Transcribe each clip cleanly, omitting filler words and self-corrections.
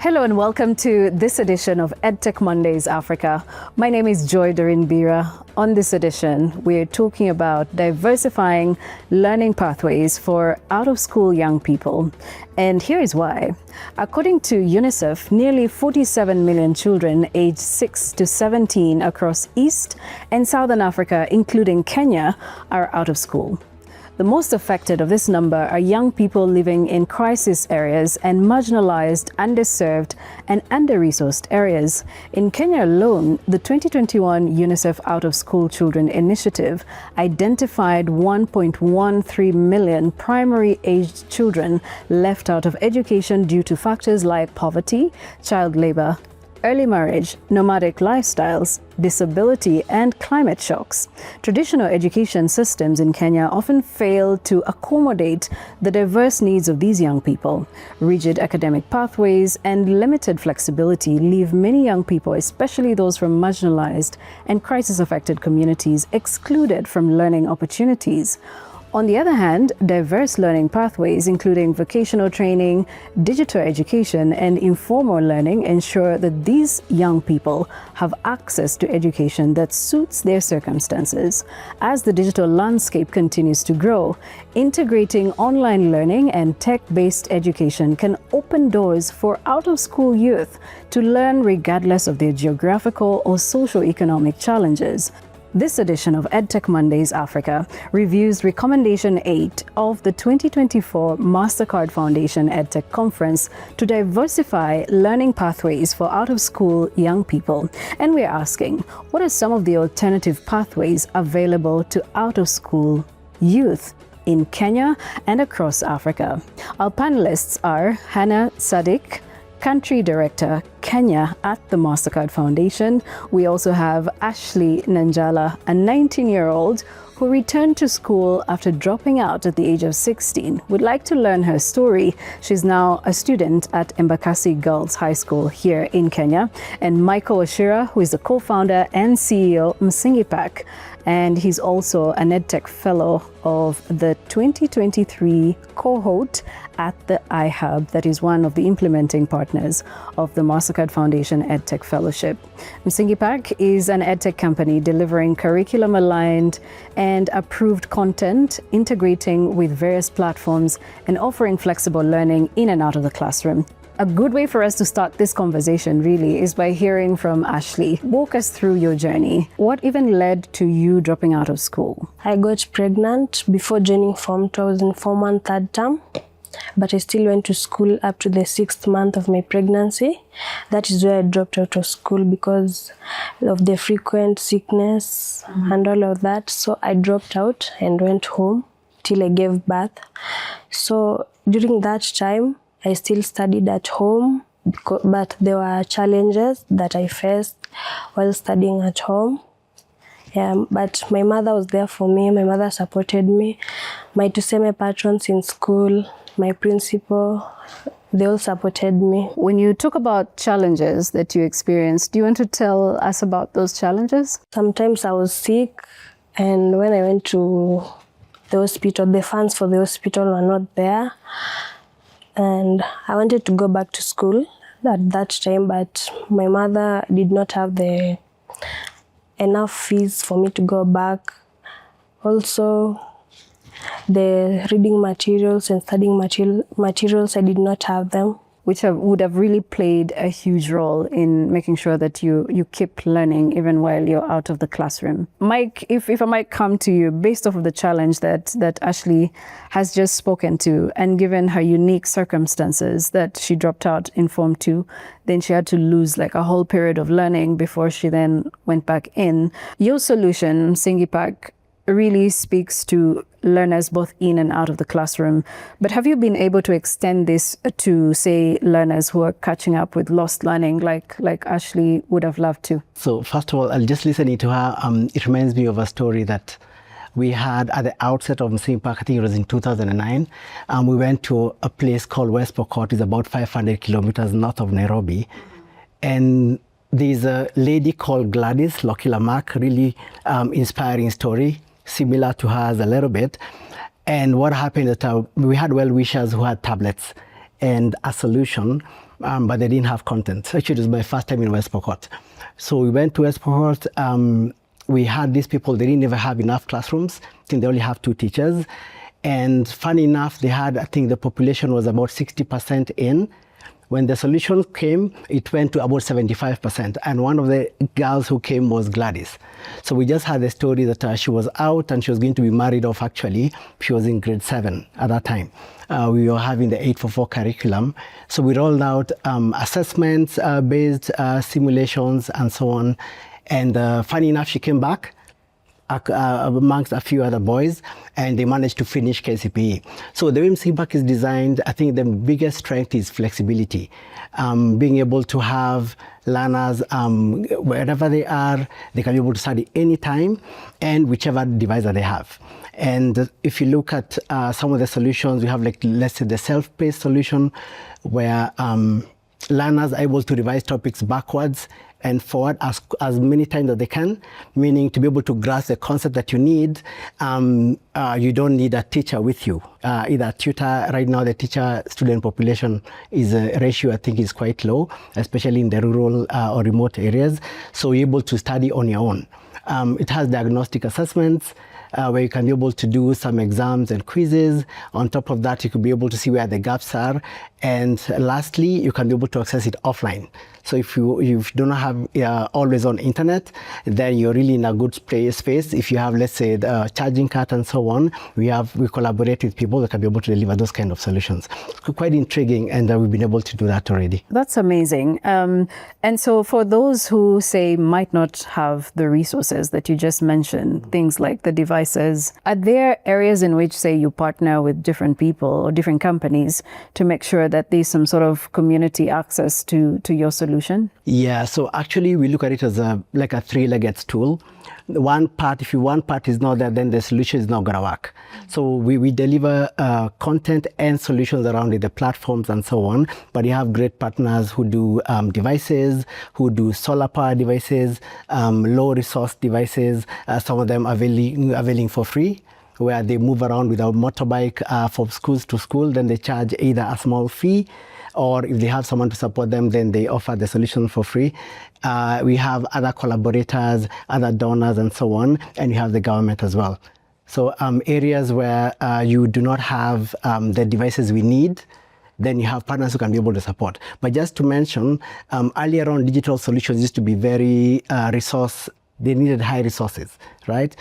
Hello and welcome to this edition of EdTech Mondays Africa. My name is Joy Doreen Bira. On this edition, we're talking about diversifying learning pathways for out-of-school young people. And here is why. According to UNICEF, nearly 47 million children aged 6 to 17 across East and Southern Africa, including Kenya, are out of school. The most affected of this number are young people living in crisis areas and marginalized, underserved, and under-resourced areas. In Kenya alone, the 2021 UNICEF Out of School Children Initiative identified 1.13 million primary-aged children left out of education due to factors like poverty, child labor, early marriage, nomadic lifestyles, disability, and climate shocks. Traditional education systems in Kenya often fail to accommodate the diverse needs of these young people. Rigid academic pathways and limited flexibility leave many young people, especially those from marginalized and crisis-affected communities, excluded from learning opportunities. On the other hand, diverse learning pathways, including vocational training, digital education, and informal learning, ensure that these young people have access to education that suits their circumstances. As the digital landscape continues to grow, integrating online learning and tech-based education can open doors for out-of-school youth to learn regardless of their geographical or socio-economic challenges. This edition of EdTech Mondays Africa reviews Recommendation 8 of the 2024 Mastercard Foundation EdTech Conference to diversify learning pathways for out-of-school young people. And we're asking, what are some of the alternative pathways available to out-of-school youth in Kenya and across Africa? Our panelists are Hannah Tsadik, Country Director, Kenya at the Mastercard Foundation. We also have Ashley Nanjala, a 19-year-old who returned to school after dropping out at the age of 16. We'd like to learn her story. She's now a student at Embakasi Girls High School here in Kenya. And Michael Wachira, who is the co-founder and CEO Msingi, and he's also an EdTech Fellow of the 2023 cohort at the iHub, that is one of the implementing partners of the Mastercard Foundation EdTech Fellowship. Msingi is an EdTech company delivering curriculum-aligned and approved content, integrating with various platforms and offering flexible learning in and out of the classroom. A good way for us to start this conversation really is by hearing from Ashley. Walk us through your journey. What even led to you dropping out of school? I got pregnant before joining Form 2. I was in Form 1 third term, but I still went to school up to the 6th month of my pregnancy. That is where I dropped out of school because of the frequent sickness and all of that. So I dropped out and went home till I gave birth. So during that time, I still studied at home, but there were challenges that I faced while studying at home. But my mother was there for me. My mother supported me. My tuseme patrons in school, my principal, they all supported me. When you talk about challenges that you experienced, do you want to tell us about those challenges? Sometimes I was sick, and when I went to the hospital, the funds for the hospital were not there. And I wanted to go back to school at that time, but my mother did not have enough fees for me to go back. Also, the reading materials and studying materials, I did not have them. Which would have really played a huge role in making sure that you keep learning even while you're out of the classroom. Mike, if I might come to you, based off of the challenge that Ashley has just spoken to, and given her unique circumstances that she dropped out in Form 2, then she had to lose like a whole period of learning before she then went back in. Your solution, Msingi, really speaks to learners both in and out of the classroom. But have you been able to extend this to, say, learners who are catching up with lost learning like Ashley would have loved to? So first of all, I'll just listening to her. It reminds me of a story that we had at the outset of Msingi Park, I think it was in 2009, we went to a place called West Pokot. It's about 500 kilometers north of Nairobi. And there's a lady called Gladys Lokila Mark, really inspiring story, similar to hers a little bit. And what happened is that we had well-wishers who had tablets and a solution, but they didn't have content. Actually, it was my first time in West Pokot. So we went to West Pokot. We had these people, they didn't even have enough classrooms. I think they only have 2 teachers. And funny enough, they had, I think the population was about 60% in. When the solution came, it went to about 75%. And one of the girls who came was Gladys. So we just had the story that she was out and she was going to be married off actually. She was in grade 7 at that time. We were having the 844 curriculum. So we rolled out assessments-based simulations and so on. And funny enough, she came back amongst a few other boys, and they managed to finish KCPE. So the way Msingi Park is designed, I think the biggest strength is flexibility. Being able to have learners, wherever they are, they can be able to study anytime and whichever device that they have. And if you look at some of the solutions, we have, like, let's say the self-paced solution where learners are able to revise topics backwards and forward as many times as they can, meaning to be able to grasp the concept that you need, you don't need a teacher with you. Either a tutor. Right now the teacher-student population is a ratio I think is quite low, especially in the rural or remote areas. So you're able to study on your own. It has diagnostic assessments, where you can be able to do some exams and quizzes. On top of that, you could be able to see where the gaps are. And lastly, you can be able to access it offline. So if you do not have always on internet, then you're really in a good space. If you have, let's say, the charging cart and so on, we collaborate with people that can be able to deliver those kind of solutions. It's quite intriguing, and we've been able to do that already. That's amazing. And so for those who, say, might not have the resources that you just mentioned, things like the devices, are there areas in which, say, you partner with different people or different companies to make sure that there's some sort of community access to your solution? Yeah, so actually we look at it as like a 3-legged stool. One part, if one part is not there, then the solution is not going to work. So we deliver content and solutions around it, the platforms and so on. But you have great partners who do devices, who do solar power devices, low resource devices, some of them availing for free, where they move around with a motorbike from schools to school. Then they charge either a small fee, or if they have someone to support them, then they offer the solution for free. We have other collaborators, other donors, and so on, and you have the government as well. So areas where you do not have the devices we need, then you have partners who can be able to support. But just to mention, earlier on, digital solutions used to be very they needed high resources, right?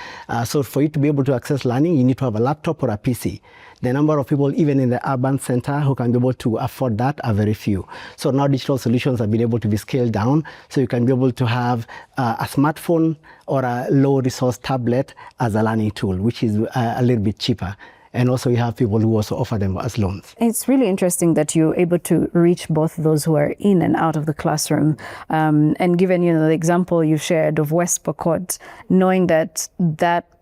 So for you to be able to access learning, you need to have a laptop or a PC. The number of people, even in the urban center, who can be able to afford that are very few. So now digital solutions have been able to be scaled down, so you can be able to have a smartphone or a low-resource tablet as a learning tool, which is a little bit cheaper. And also you have people who also offer them as loans. It's really interesting that you're able to reach both those who are in and out of the classroom. And given the example you shared of West Pokot, knowing that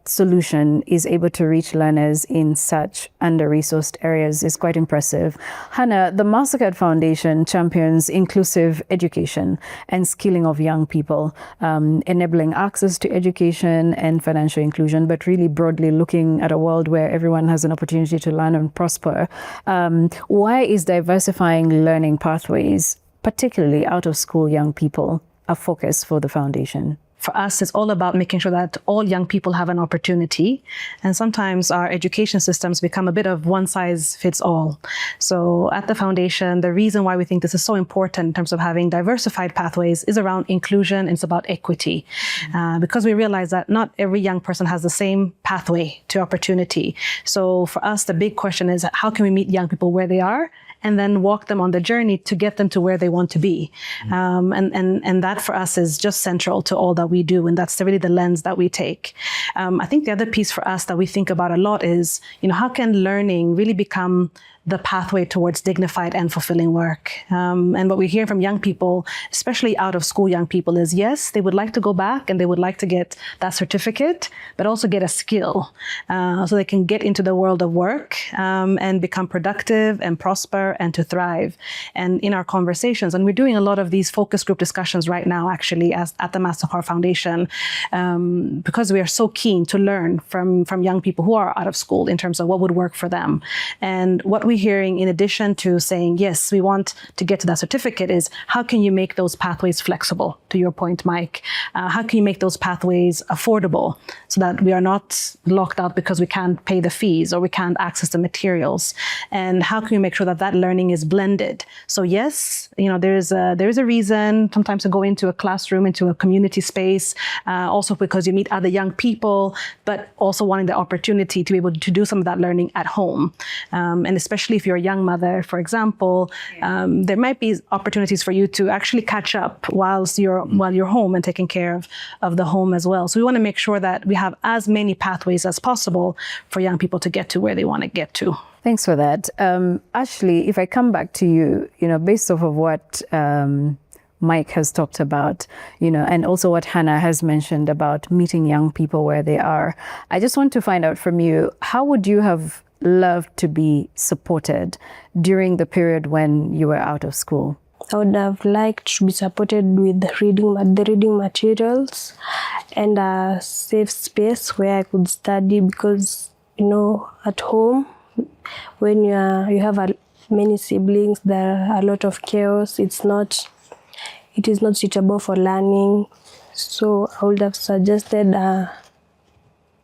solution is able to reach learners in such under-resourced areas is quite impressive. Hannah, the Mastercard Foundation champions inclusive education and skilling of young people, enabling access to education and financial inclusion, but really broadly looking at a world where everyone has an opportunity to learn and prosper. Why is diversifying learning pathways, particularly out-of-school young people, a focus for the foundation? For us, it's all about making sure that all young people have an opportunity. And sometimes our education systems become a bit of one size fits all. So at the foundation, the reason why we think this is so important in terms of having diversified pathways is around inclusion. It's about equity. Because we realize that not every young person has the same pathway to opportunity. So for us, the big question is how can we meet young people where they are and then walk them on the journey to get them to where they want to be. And that for us is just central to all that we do. And that's really the lens that we take. I think the other piece for us that we think about a lot is, how can learning really become the pathway towards dignified and fulfilling work. And what we hear from young people, especially out of school young people, is yes, they would like to go back and they would like to get that certificate, but also get a skill so they can get into the world of work and become productive and prosper and to thrive. And in our conversations, and we're doing a lot of these focus group discussions right now, actually, at the Mastercard Foundation, because we are so keen to learn from young people who are out of school in terms of what would work for them. And what we hearing, in addition to saying, yes, we want to get to that certificate, is how can you make those pathways flexible, to your point, Mike? How can you make those pathways affordable so that we are not locked out because we can't pay the fees or we can't access the materials? And how can we make sure that that learning is blended? So yes, there is a reason sometimes to go into a classroom, into a community space, also because you meet other young people, but also wanting the opportunity to be able to do some of that learning at home. And especially if you're a young mother, for example, there might be opportunities for you to actually catch up while you're home and taking care of the home as well. So we want to make sure that we have as many pathways as possible for young people to get to where they want to get to. Thanks for that. Ashley, if I come back to you, based off of what Mike has talked about, and also what Hannah has mentioned about meeting young people where they are, I just want to find out from you, how would you have loved to be supported during the period when you were out of school? I would have liked to be supported with the reading materials and a safe space where I could study, because at home, when you have many siblings, there are a lot of chaos. It is not suitable for learning. So I would have suggested a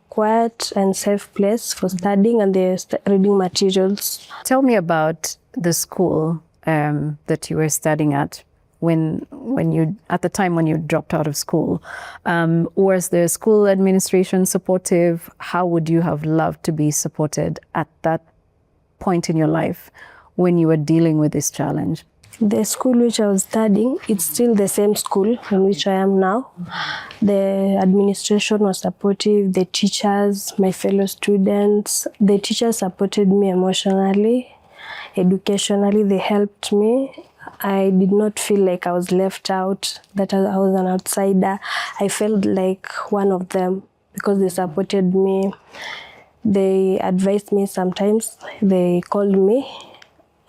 quiet and safe place for studying and the reading materials. Tell me about the school that you were studying at at the time when you dropped out of school. Was the school administration supportive? How would you have loved to be supported at that point in your life when you were dealing with this challenge? The school which I was studying, it's still the same school in which I am now. The administration was supportive, the teachers, my fellow students. The teachers supported me emotionally, educationally, they helped me. I did not feel like I was left out, that I was an outsider. I felt like one of them because they supported me. They advised me sometimes. They called me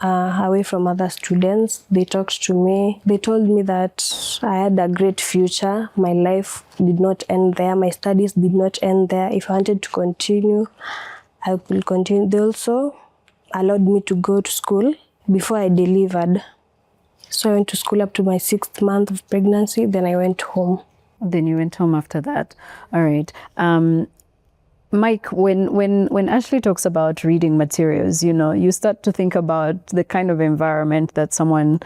away from other students. They talked to me. They told me that I had a great future. My life did not end there. My studies did not end there. If I wanted to continue, I will continue. They also allowed me to go to school before I delivered. So I went to school up to my 6th month of pregnancy. Then I went home. Then you went home after that. All right. Mike, when Ashley talks about reading materials, you start to think about the kind of environment that someone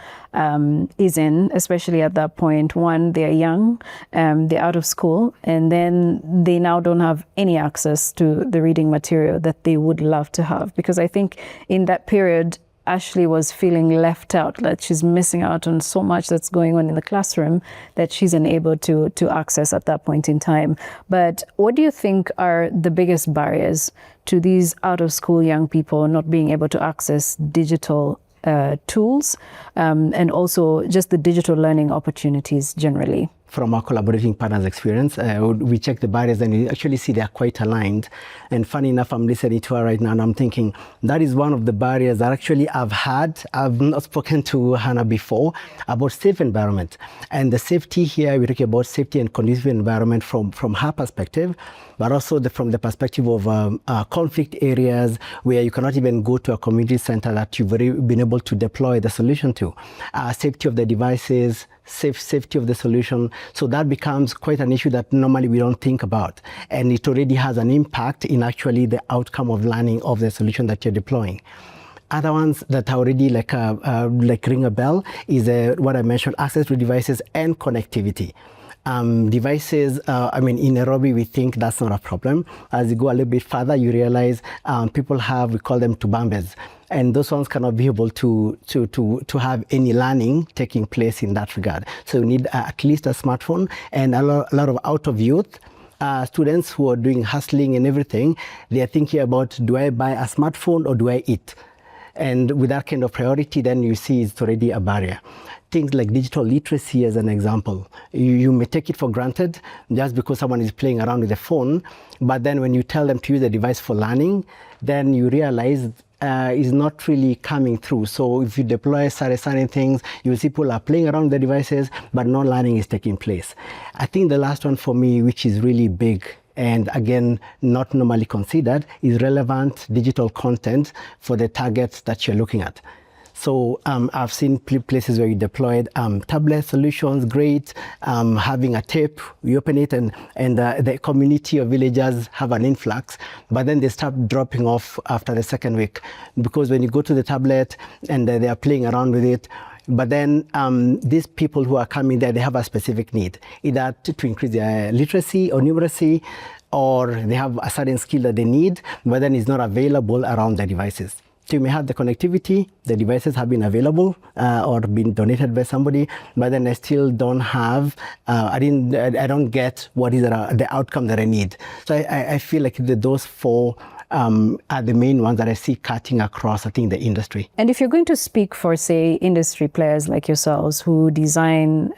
is in, especially at that point. One, they're young, they're out of school, and then they now don't have any access to the reading material that they would love to have. Because I think in that period, Ashley was feeling left out, that she's missing out on so much that's going on in the classroom that she's unable to access at that point in time. But what do you think are the biggest barriers to these out-of-school young people not being able to access digital tools and also just the digital learning opportunities generally? From our collaborating partners' experience, we check the barriers and we actually see they're quite aligned. And funny enough, I'm listening to her right now and I'm thinking that is one of the barriers that actually I've not spoken to Hannah before about safe environment. And the safety here, we're talking about safety and conducive environment from her perspective, but also from the perspective of conflict areas where you cannot even go to a community center that you've already been able to deploy the solution to. Safety of the devices, safety of the solution. So that becomes quite an issue that normally we don't think about. And it already has an impact in actually the outcome of learning of the solution that you're deploying. Other ones that are already like ring a bell is what I mentioned, access to devices and connectivity. Devices, in Nairobi, we think that's not a problem. As you go a little bit further, you realize people have, we call them tubambes. and those ones cannot be able to have any learning taking place in that regard. So you need at least a smartphone, and a lot of out of youth students who are doing hustling and everything, they are thinking about, do I buy a smartphone or do I eat? And with that kind of priority, then you see it's already a barrier. Things like digital literacy as an example. You may take it for granted just because someone is playing around with the phone, but then when you tell them to use the device for learning, then you realize is not really coming through. So if you deploy certain things, you see people are playing around with the devices, but no learning is taking place. I think the last one for me, which is really big, and again, not normally considered, is relevant digital content for the targets that you're looking at. So I've seen places where you deployed tablet solutions, great, having a tape, you open it and the community of villagers have an influx, but then they start dropping off after the second week, because when you go to the tablet and they are playing around with it, but then these people who are coming there, they have a specific need, either to increase their literacy or numeracy, or they have a certain skill that they need, but then it's not available around the devices. So you may have the connectivity, the devices have been available or been donated by somebody, but then I still don't have, I don't get what is the outcome that I need. So I feel like those four are the main ones that I see cutting across, I think, the industry. And if you're going to speak for, say, industry players like yourselves who design,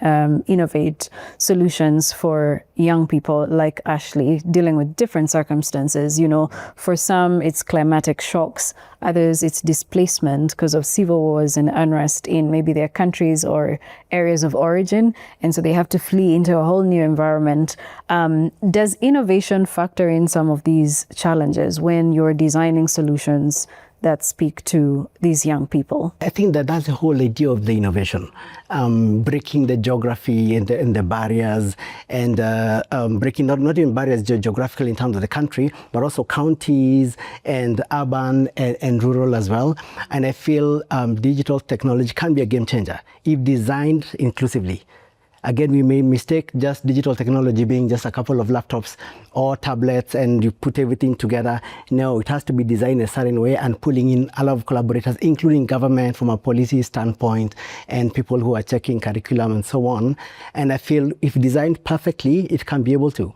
innovate solutions for young people like Ashley, dealing with different circumstances, you know, for some it's climatic shocks, others it's displacement because of civil wars and unrest in maybe their countries or areas of origin, and so they have to flee into a whole new environment. Does innovation factor in some of these challenges when you're designing solutions that speak to these young people? I think that's the whole idea of the innovation, breaking the geography and the barriers, and breaking not even barriers geographically in terms of the country, but also counties and urban and rural as well. And I feel digital technology can be a game changer if designed inclusively. Again, we may mistake just digital technology being just a couple of laptops or tablets and you put everything together. No, it has to be designed a certain way and pulling in a lot of collaborators, including government from a policy standpoint and people who are checking curriculum and so on. And I feel if designed perfectly, it can be able to.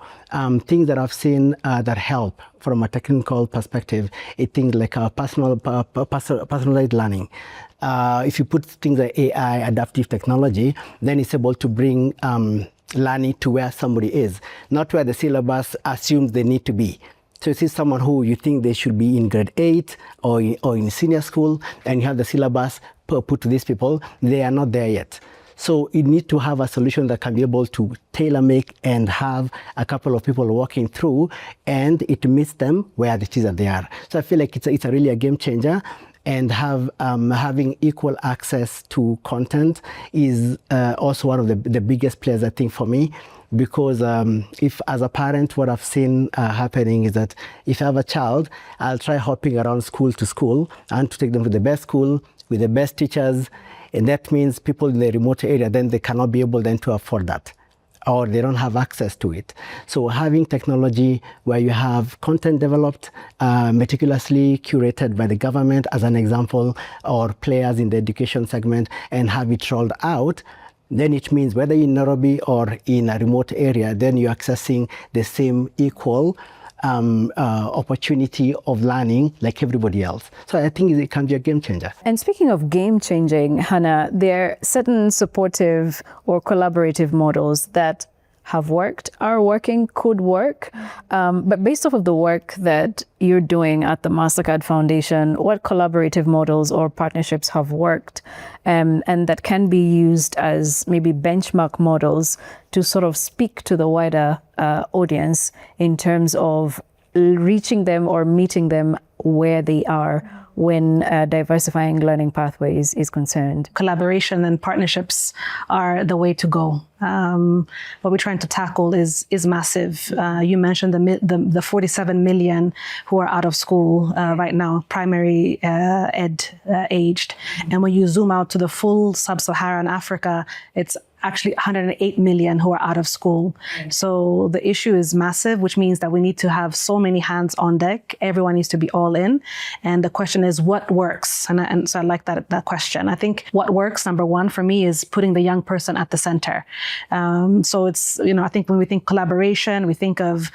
Things that I've seen that help from a technical perspective, it things like personalized learning. If you put things like AI, adaptive technology, then it's able to bring learning to where somebody is, not where the syllabus assumes they need to be. So you see someone who you think they should be in grade 8 or in senior school, and you have the syllabus put to these people, they are not there yet. So you need to have a solution that can be able to tailor-make and have a couple of people walking through, and it meets them where it is that they are. So I feel like it's really a game changer. And having equal access to content is also one of the biggest players, I think, for me, because if as a parent, what I've seen happening is that if I have a child, I'll try hopping around school to school and to take them to the best school with the best teachers, and that means people in the remote area, then they cannot be able then to afford that, or they don't have access to it. So having technology where you have content developed, meticulously curated by the government as an example, or players in the education segment, and have it rolled out, then it means whether in Nairobi or in a remote area, then you're accessing the same equal opportunity of learning like everybody else. So I think it can be a game changer. And speaking of game changing, Hannah, there are certain supportive or collaborative models that have worked, are working, could work. But based off of the work that you're doing at the Mastercard Foundation, what collaborative models or partnerships have worked and that can be used as maybe benchmark models to sort of speak to the wider audience in terms of reaching them or meeting them where they are when diversifying learning pathways is concerned? Collaboration and partnerships are the way to go. What we're trying to tackle is massive. You mentioned the 47 million who are out of school right now, primary ed aged. And when you zoom out to the full sub-Saharan Africa, it's actually 108 million who are out of school. So the issue is massive, which means that we need to have so many hands on deck. Everyone needs to be all in. And the question is, what works? And so I like that question. I think what works, number one, for me, is putting the young person at the center. So it's, I think when we think collaboration, we think of,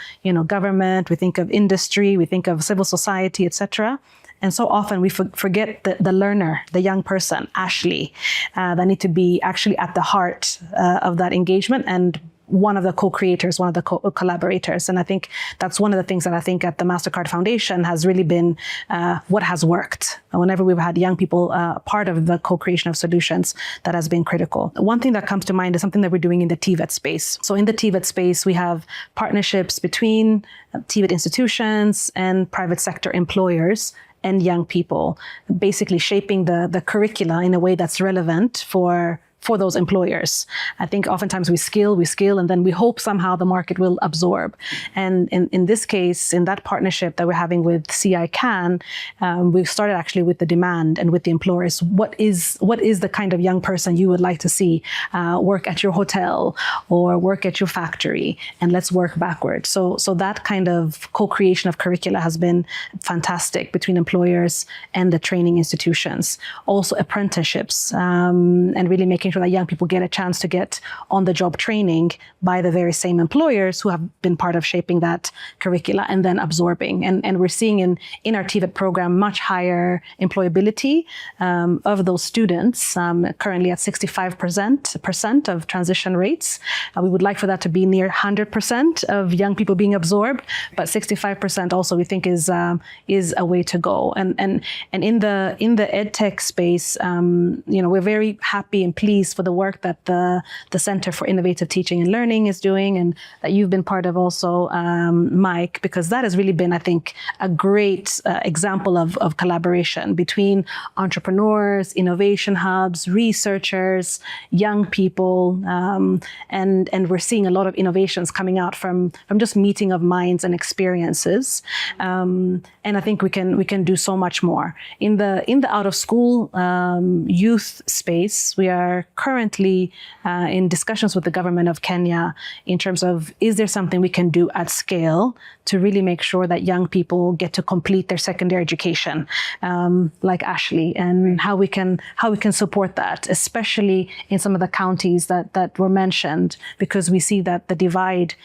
government, we think of industry, we think of civil society, etc. And so often we forget the learner, the young person, Ashley, that need to be actually at the heart of that engagement and one of the co-creators, one of the collaborators. And I think that's one of the things that I think at the Mastercard Foundation has really been what has worked. Whenever we've had young people part of the co-creation of solutions, that has been critical. One thing that comes to mind is something that we're doing in the TVET space. So in the TVET space, we have partnerships between TVET institutions and private sector employers and young people, basically shaping the curricula in a way that's relevant for those employers. I think oftentimes we skill, and then we hope somehow the market will absorb. And in this case, in that partnership that we're having with CI Can, we've started actually with the demand and with the employers. What is the kind of young person you would like to see work at your hotel or work at your factory? And let's work backwards. So that kind of co-creation of curricula has been fantastic between employers and the training institutions. Also apprenticeships, and really making sure that young people get a chance to get on-the-job training by the very same employers who have been part of shaping that curricula and then absorbing. And we're seeing in our TVET program much higher employability of those students, currently at 65% of transition rates. We would like for that to be near 100% of young people being absorbed, but 65% also we think is a way to go. And in the EdTech space, we're very happy and pleased for the work that the Center for Innovative Teaching and Learning is doing, and that you've been part of also, Mike, because that has really been, I think, a great example of collaboration between entrepreneurs, innovation hubs, researchers, young people, and we're seeing a lot of innovations coming out from just meeting of minds and experiences. And I think we can do so much more. In the out of school youth space, we are currently in discussions with the government of Kenya in terms of, is there something we can do at scale to really make sure that young people get to complete their secondary education, like Ashley, and how we can support that, especially in some of the counties that were mentioned, because we see that the divide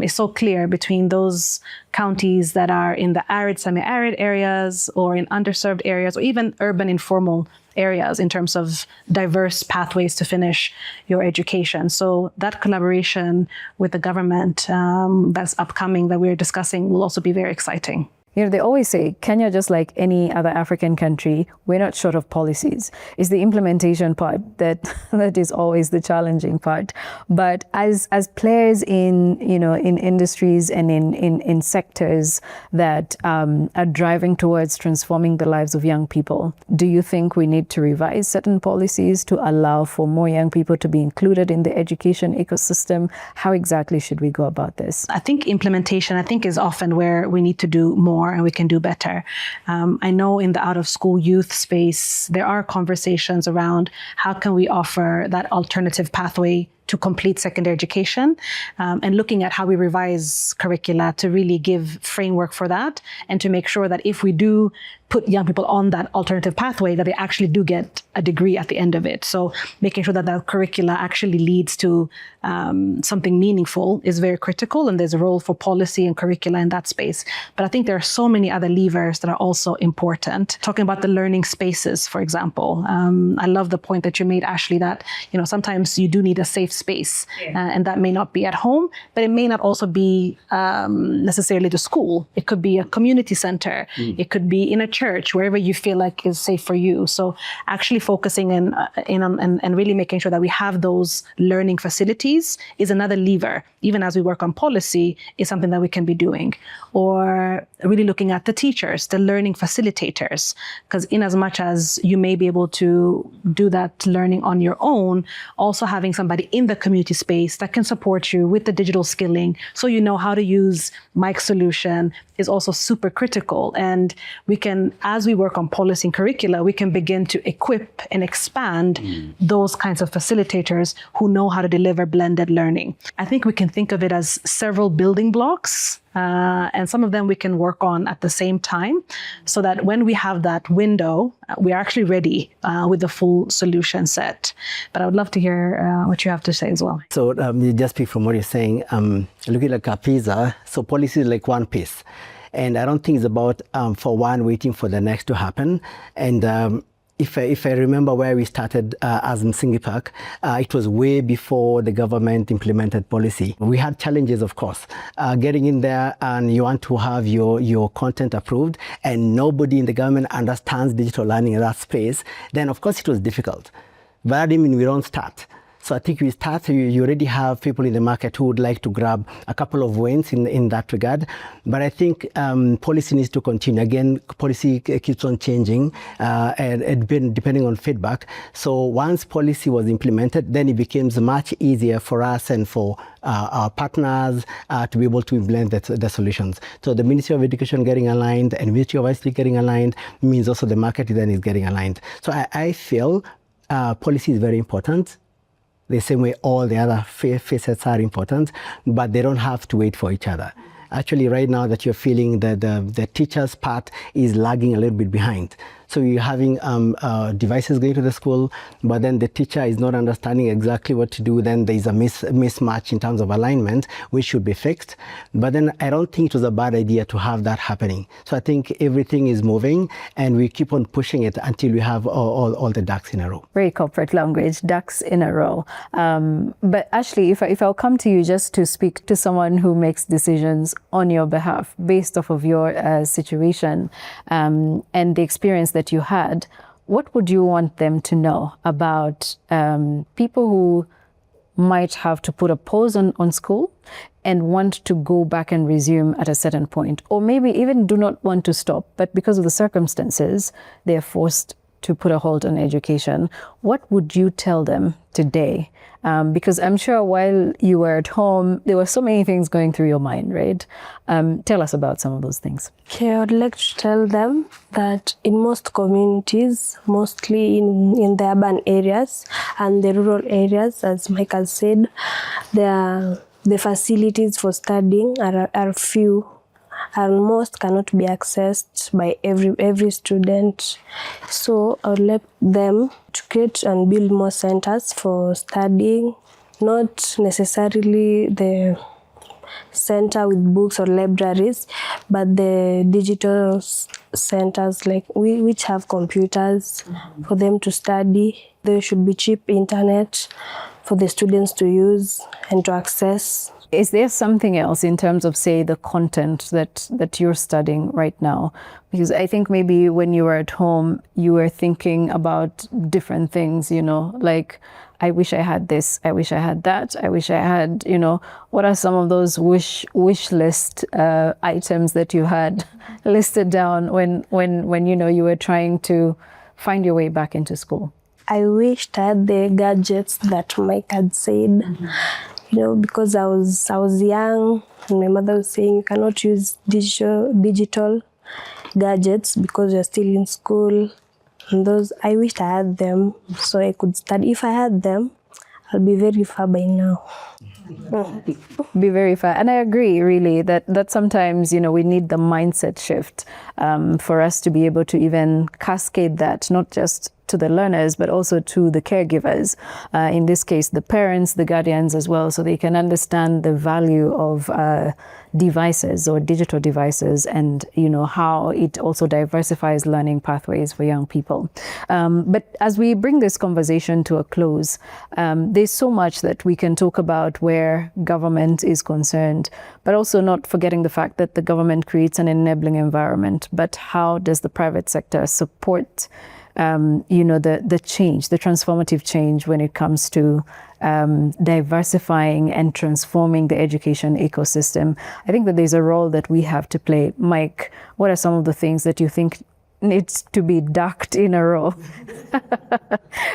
is so clear between those counties that are in the arid, semi-arid areas, or in underserved areas, or even urban informal areas in terms of diverse pathways to finish your education. So that collaboration with the government that's upcoming, that we're discussing, will also be very exciting. They always say Kenya, just like any other African country, we're not short of policies. It's the implementation part that is always the challenging part. But as players in industries and in sectors that are driving towards transforming the lives of young people, do you think we need to revise certain policies to allow for more young people to be included in the education ecosystem? How exactly should we go about this? I think implementation, is often where we need to do more and we can do better. I know in the out-of-school youth space, there are conversations around how can we offer that alternative pathway to complete secondary education, and looking at how we revise curricula to really give framework for that, and to make sure that if we do put young people on that alternative pathway, that they actually do get a degree at the end of it. So making sure that that curricula actually leads to something meaningful is very critical, and there's a role for policy and curricula in that space. But I think there are so many other levers that are also important. Talking about the learning spaces, for example, I love the point that you made, Ashley, that sometimes you do need a safe space, and that may not be at home, but it may not also be necessarily the school. It could be a community center. It could be in a church, wherever you feel like is safe for you. So actually focusing in on and really making sure that we have those learning facilities is another lever. Even as we work on policy, is something that we can be doing. Or really looking at the teachers, the learning facilitators, because in as much as you may be able to do that learning on your own, also having somebody in the community space that can support you with the digital skilling, so you know how to use Mike's solution, is also super critical. And we can, as we work on policy and curricula, we can begin to equip develop and expand those kinds of facilitators who know how to deliver blended learning. I think we can think of it as several building blocks, and some of them we can work on at the same time, so that when we have that window, we are actually ready with the full solution set. But I would love to hear what you have to say as well. So just speak from what you're saying, looking like a pizza, so policy is like one piece. And I don't think it's about for one waiting for the next to happen. And if I remember where we started as Msingi Park, it was way before the government implemented policy. We had challenges, of course, getting in there and you want to have your content approved and nobody in the government understands digital learning in that space, then of course it was difficult. But that didn't mean we don't start. So I think we start, you already have people in the market who would like to grab a couple of wins in that regard. But I think policy needs to continue. Again, policy keeps on changing and depending on feedback. So once policy was implemented, then it becomes much easier for us and for our partners to be able to implement the solutions. So the Ministry of Education getting aligned and Ministry of ICT getting aligned means also the market then is getting aligned. So I feel policy is very important. The same way all the other facets are important, but they don't have to wait for each other. Actually, right now that you're feeling that the teacher's part is lagging a little bit behind. So you're having devices going to the school, but then the teacher is not understanding exactly what to do. Then there's a mismatch in terms of alignment, which should be fixed. But then I don't think it was a bad idea to have that happening. So I think everything is moving and we keep on pushing it until we have all the ducks in a row. Very corporate language, ducks in a row. But Ashley, if I'll come to you just to speak to someone who makes decisions on your behalf based off of your situation and the experience that you had, what would you want them to know about people who might have to put a pause on school and want to go back and resume at a certain point, or maybe even do not want to stop, but because of the circumstances, they're forced to put a halt on education? What would you tell them today? Because I'm sure while you were at home, there were so many things going through your mind, right? Tell us about some of those things. Okay, I would like to tell them that in most communities, mostly in the urban areas and the rural areas, as Mike has said, the facilities for studying are few, and most cannot be accessed by every student. So I would like them to create and build more centers for studying, not necessarily the center with books or libraries, but the digital centers like which have computers for them to study. There should be cheap internet for the students to use and to access. Is there something else in terms of, say, the content that you're studying right now? Because I think maybe when you were at home, you were thinking about different things, like, I wish I had this, I wish I had that, I wish I had, what are some of those wish list items that you had listed down when you were trying to find your way back into school? I wished I had the gadgets that Mike had said. Because I was young and my mother was saying you cannot use digital gadgets because you're still in school. And those, I wished I had them so I could study. If I had them, I'll be very far by now. Be very far. And I agree, really, that sometimes, we need the mindset shift for us to be able to even cascade that, not just to the learners, but also to the caregivers, in this case, the parents, the guardians as well, so they can understand the value of devices or digital devices and, how it also diversifies learning pathways for young people. But as we bring this conversation to a close, there's so much that we can talk about where government is concerned, but also not forgetting the fact that the government creates an enabling environment, but how does the private sector support the change, the transformative change when it comes to diversifying and transforming the education ecosystem? I think that there's a role that we have to play. Mike, what are some of the things that you think needs to be ducked in a row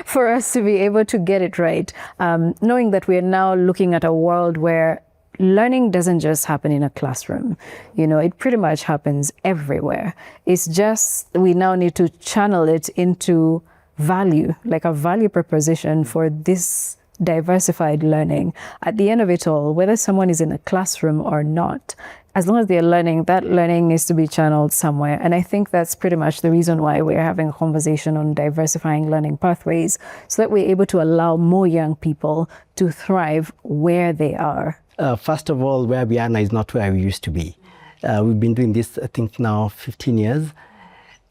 for us to be able to get it right? Knowing that we are now looking at a world where learning doesn't just happen in a classroom. It pretty much happens everywhere. It's just we now need to channel it into value, like a value proposition for this diversified learning. At the end of it all, whether someone is in a classroom or not, as long as they're learning, that learning needs to be channeled somewhere. And I think that's pretty much the reason why we're having a conversation on diversifying learning pathways, so that we're able to allow more young people to thrive where they are. First of all, where we are now is not where we used to be. We've been doing this, I think, now 15 years.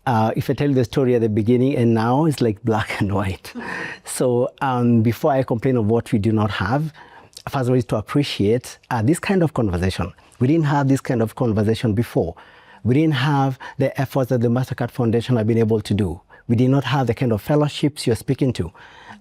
If I tell you the story at the beginning and now, it's like black and white. So before I complain of what we do not have, first of all is to appreciate this kind of conversation. We didn't have this kind of conversation before. We didn't have the efforts that the Mastercard Foundation have been able to do. We did not have the kind of fellowships you're speaking to.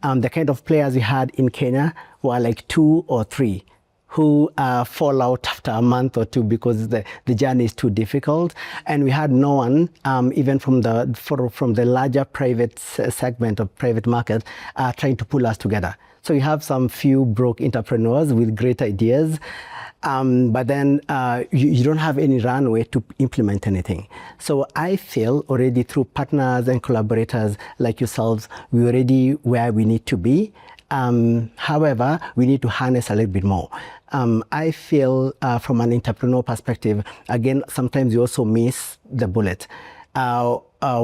The kind of players we had in Kenya were like 2 or 3 who fall out after a month or 2 because the journey is too difficult. And we had no one, even from the larger private segment of private market, trying to pull us together. So you have some few broke entrepreneurs with great ideas, but then you don't have any runway to implement anything. So I feel already through partners and collaborators like yourselves, we're already where we need to be. However, we need to harness a little bit more. I feel from an entrepreneur perspective, again, sometimes you also miss the bullet.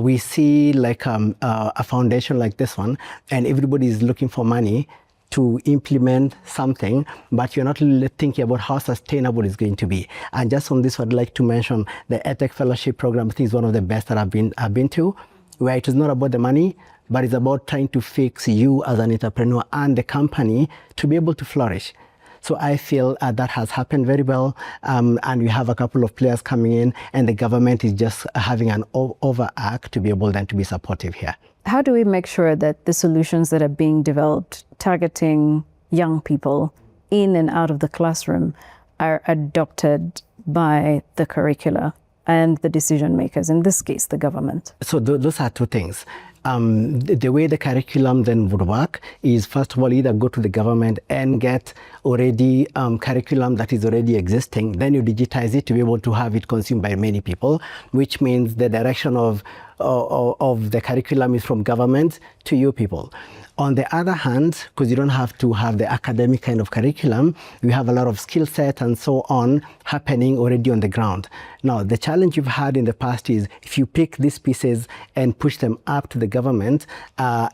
We see like a foundation like this one, and everybody is looking for money to implement something, but you're not really thinking about how sustainable it's going to be. And just on this, I'd like to mention the EdTech Fellowship Program. I think is one of the best that I've been to, where it is not about the money, but it's about trying to fix you as an entrepreneur and the company to be able to flourish. So I feel that has happened very well, and we have a couple of players coming in, and the government is just having an overact to be able then to be supportive here. How do we make sure that the solutions that are being developed targeting young people in and out of the classroom are adopted by the curricula and the decision makers, in this case, the government? So those are two things. The way the curriculum then would work is, first of all, either go to the government and get already curriculum that is already existing, then you digitize it to be able to have it consumed by many people, which means the direction of the curriculum is from government to you people. On the other hand, because you don't have to have the academic kind of curriculum, you have a lot of skill set and so on happening already on the ground. Now, the challenge you've had in the past is if you pick these pieces and push them up to the government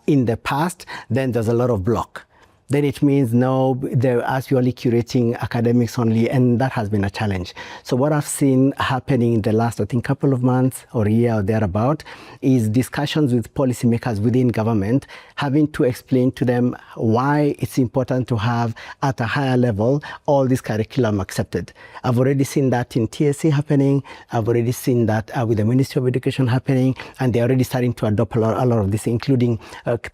in the past, then there's a lot of block. Then it means no, they're actually curating academics only, and that has been a challenge. So what I've seen happening in the last, I think, couple of months or a year or thereabout is discussions with policymakers within government, having to explain to them why it's important to have at a higher level all this curriculum accepted. I've already seen that in TSC happening. I've already seen that with the Ministry of Education happening, and they're already starting to adopt a lot of this, including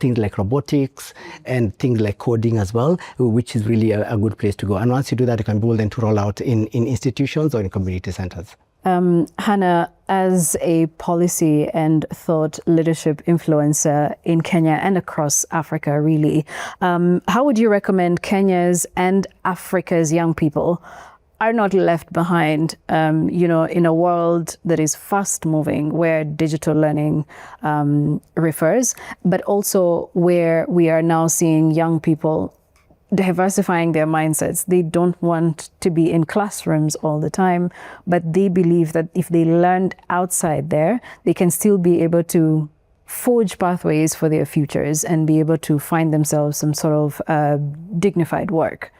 things like robotics and things like coding as well, which is really a good place to go. And once you do that, you can be able then to roll out in institutions or in community centers. Hannah, as a policy and thought leadership influencer in Kenya and across Africa, really, how would you recommend Kenya's and Africa's young people are not left behind, in a world that is fast moving, where digital learning refers, but also where we are now seeing young people diversifying their mindsets. They don't want to be in classrooms all the time, but they believe that if they learned outside there, they can still be able to forge pathways for their futures and be able to find themselves some sort of dignified work.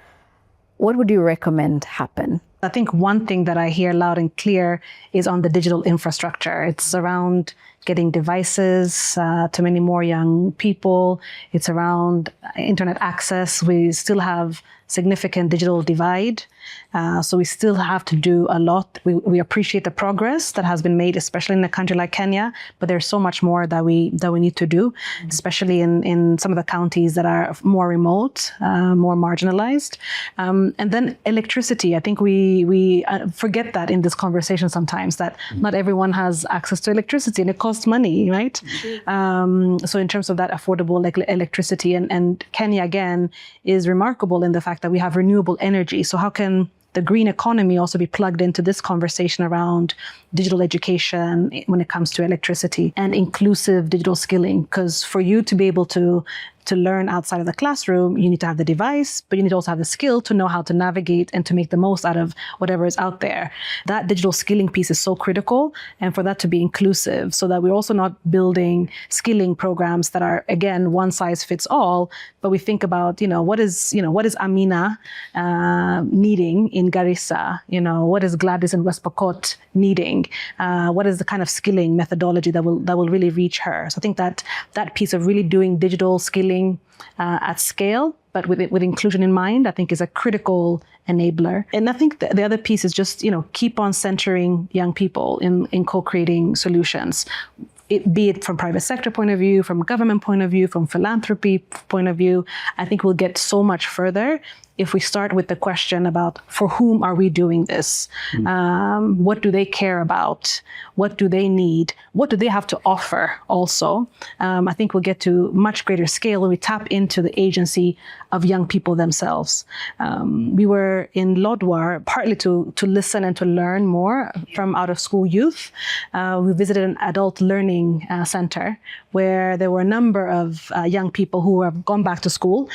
What would you recommend happen? I think one thing that I hear loud and clear is on the digital infrastructure. It's around getting devices to many more young people. It's around internet access. We still have significant digital divide. So we still have to do a lot. We appreciate the progress that has been made, especially in a country like Kenya, but there's so much more that we need to do, especially in some of the counties that are more remote, more marginalized. And then electricity. I think we forget that in this conversation sometimes, that not everyone has access to electricity, and it costs money, right? So in terms of that affordable electricity, and Kenya again is remarkable in the fact that we have renewable energy. So how can the green economy also be plugged into this conversation around digital education when it comes to electricity and inclusive digital skilling. Because for you to be able to learn outside of the classroom, you need to have the device, but you need to also have the skill to know how to navigate and to make the most out of whatever is out there. That digital skilling piece is so critical, and for that to be inclusive, so that we're also not building skilling programs that are, again, one size fits all, but we think about, what is Amina needing in Garissa? What is Gladys in West Pokot needing? What is the kind of skilling methodology that will really reach her? So I think that piece of really doing digital skilling at scale, but with inclusion in mind, I think is a critical enabler. And I think the other piece is just, keep on centering young people in co-creating solutions. Be it from private sector point of view, from government point of view, from philanthropy point of view, I think we'll get so much further if we start with the question about, for whom are we doing this? What do they care about? What do they need? What do they have to offer also? I think we'll get to much greater scale when we tap into the agency of young people themselves. We were in Lodwar partly to listen and to learn more from out-of-school youth. We visited an adult learning center where there were a number of young people who have gone back to school.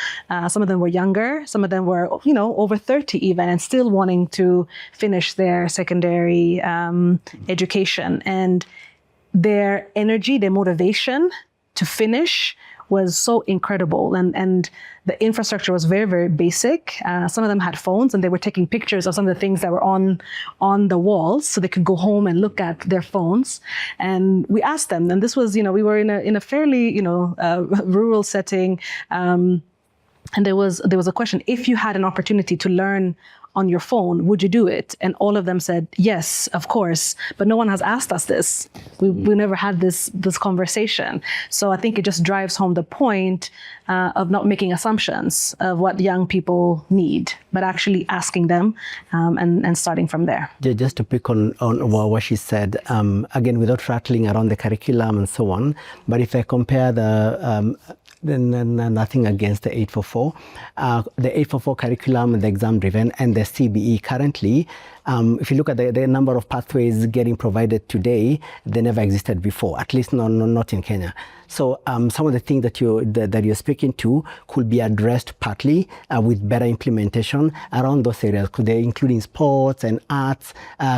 Some of them were younger, some of them were over 30 even, and still wanting to finish their secondary education. And their energy, their motivation to finish was so incredible. And the infrastructure was very, very basic. Some of them had phones, and they were taking pictures of some of the things that were on the walls so they could go home and look at their phones. And we asked them, and this was, we were in a fairly, rural setting. And there was a question: if you had an opportunity to learn on your phone, would you do it? And all of them said, yes, of course. But no one has asked us this. We never had this conversation. So I think it just drives home the point of not making assumptions of what young people need, but actually asking them and starting from there. Just to pick on what she said, again, without rattling around the curriculum and so on, but if I compare then nothing against the 844. The 844 curriculum, the exam driven, and the CBE currently, if you look at the number of pathways getting provided today, they never existed before, at least not in Kenya. So some of the things that you're speaking to could be addressed partly with better implementation around those areas, including sports and arts,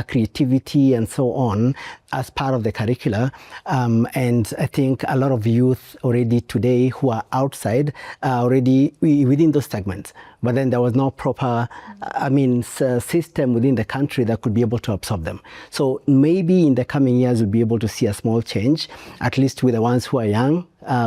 creativity, and so on, as part of the curricula. And I think a lot of youth already today who are outside are already within those segments. But then there was no proper, system within the country that could be able to absorb them. So maybe in the coming years, we'll be able to see a small change, at least with the ones who are young.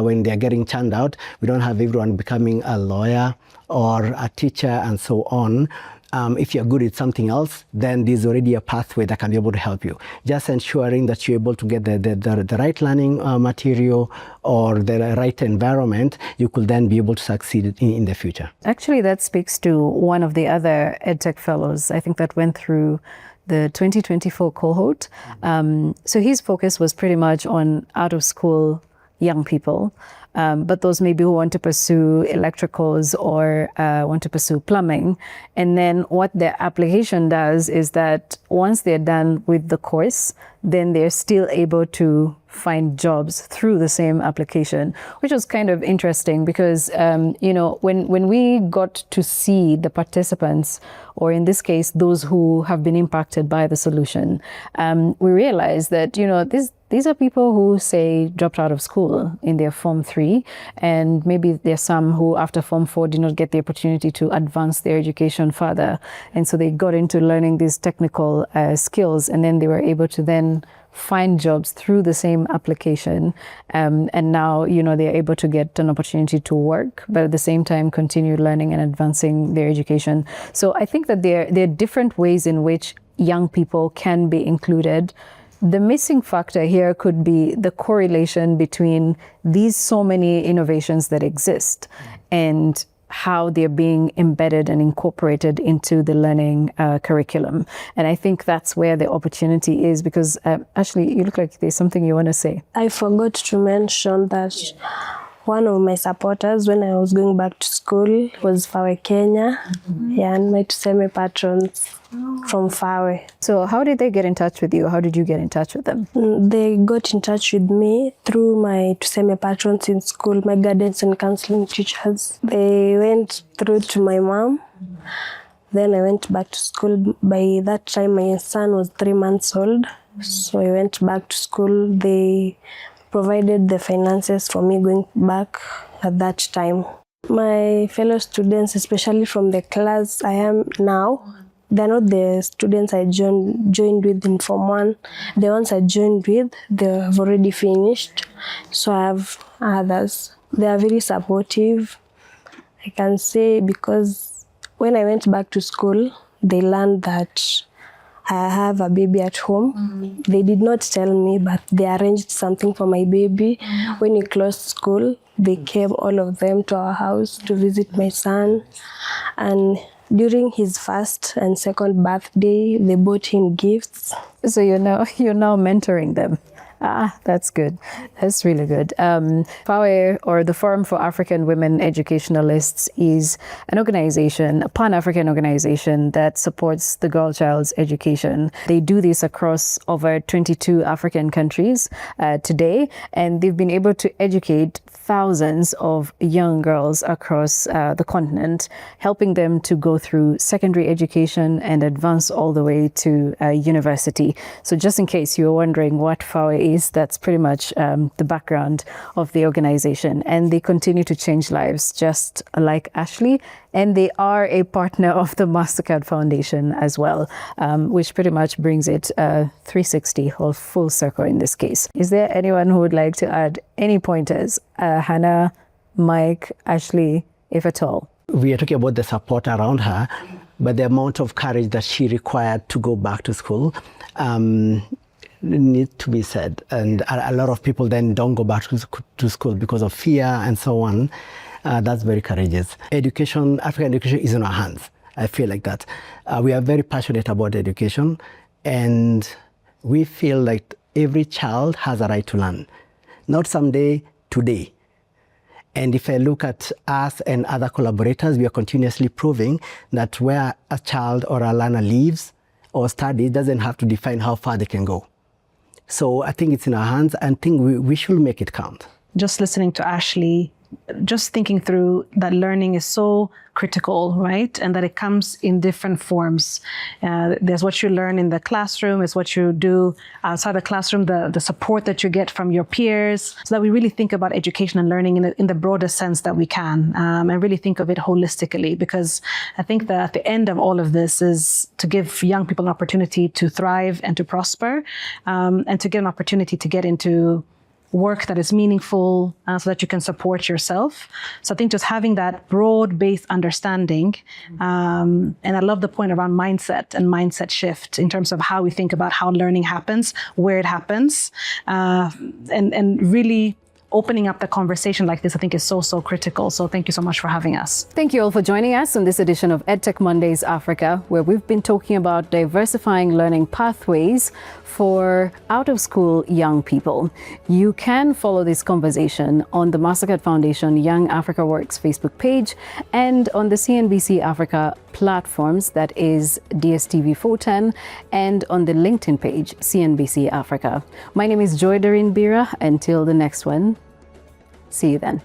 When they're getting churned out, we don't have everyone becoming a lawyer or a teacher and so on. If you're good at something else, then there's already a pathway that can be able to help you. Just ensuring that you're able to get the right learning material or the right environment, you could then be able to succeed in the future. Actually, that speaks to one of the other EdTech fellows, I think, that went through the 2024 cohort. So his focus was pretty much on out-of-school young people. But those maybe who want to pursue electricals or want to pursue plumbing. And then what their application does is that once they're done with the course, then they're still able to find jobs through the same application, which was kind of interesting because, when we got to see the participants, or in this case, those who have been impacted by the solution, we realized that, these are people who, say, dropped out of school in their Form 3, and maybe there's some who, after Form 4, did not get the opportunity to advance their education further. And so they got into learning these technical skills, and then they were able to then find jobs through the same application. And now, they're able to get an opportunity to work, but at the same time continue learning and advancing their education. So I think that there are different ways in which young people can be included. The missing factor here could be the correlation between these so many innovations that exist and how they're being embedded and incorporated into the learning curriculum. And I think that's where the opportunity is, because Ashley, you look like there's something you want to say. I forgot to mention that one of my supporters when I was going back to school was Fawe Kenya, and my Tuseme patrons from Fawe. So how did they get in touch with you? How did you get in touch with them? They got in touch with me through my Tuseme patrons in school, my guidance and counseling teachers. They went through to my mom. Then I went back to school. By that time, my son was 3 months old. So I went back to school. They provided the finances for me going back at that time. My fellow students, especially from the class I am now, they're not the students I joined with in Form 1. The ones I joined with, they have already finished. So I have others. They are very supportive, I can say, because when I went back to school, they learned that I have a baby at home. They did not tell me, but they arranged something for my baby. When he closed school, they came, all of them, to our house to visit my son. And during his first and second birthday, they bought him gifts. So you're now mentoring them. That's good. That's really good. FAWE, or the Forum for African Women Educationalists, is an organization, a Pan-African organization that supports the girl child's education. They do this across over 22 African countries today, and they've been able to educate thousands of young girls across the continent, helping them to go through secondary education and advance all the way to university. So just in case you were wondering what FAWE is, that's pretty much the background of the organization. And they continue to change lives, just like Ashley. And they are a partner of the Mastercard Foundation as well, which pretty much brings it 360 or full circle in this case. Is there anyone who would like to add any pointers? Hannah, Mike, Ashley, if at all. We are talking about the support around her, but the amount of courage that she required to go back to school needs to be said. And a lot of people then don't go back to school because of fear and so on. That's very courageous. Education, African education is in our hands. I feel like that. We are very passionate about education, and we feel like every child has a right to learn. Not someday, today. And if I look at us and other collaborators, we are continuously proving that where a child or a learner lives or studies doesn't have to define how far they can go. So I think it's in our hands, and I think we should make it count. Just listening to Ashley, just thinking through that learning is so critical, right? And that it comes in different forms. There's what you learn in the classroom, it's what you do outside the classroom, the support that you get from your peers, so that we really think about education and learning in the broadest sense that we can, and really think of it holistically. Because I think that at the end of all of this is to give young people an opportunity to thrive and to prosper, and to get an opportunity to get into work that is meaningful, so that you can support yourself. So I think just having that broad-based understanding, and I love the point around mindset and mindset shift in terms of how we think about how learning happens, where it happens, and really opening up the conversation like this, I think, is so critical. So thank you so much for having us. Thank you all for joining us on this edition of EdTech Mondays Africa, where we've been talking about diversifying learning pathways for out-of-school young people. You can follow this conversation on the Mastercard Foundation Young Africa Works Facebook page and on the CNBC Africa platforms, that is DSTV 410, and on the LinkedIn page, CNBC Africa. My name is Joy Doreen Bira. Until the next one, see you then.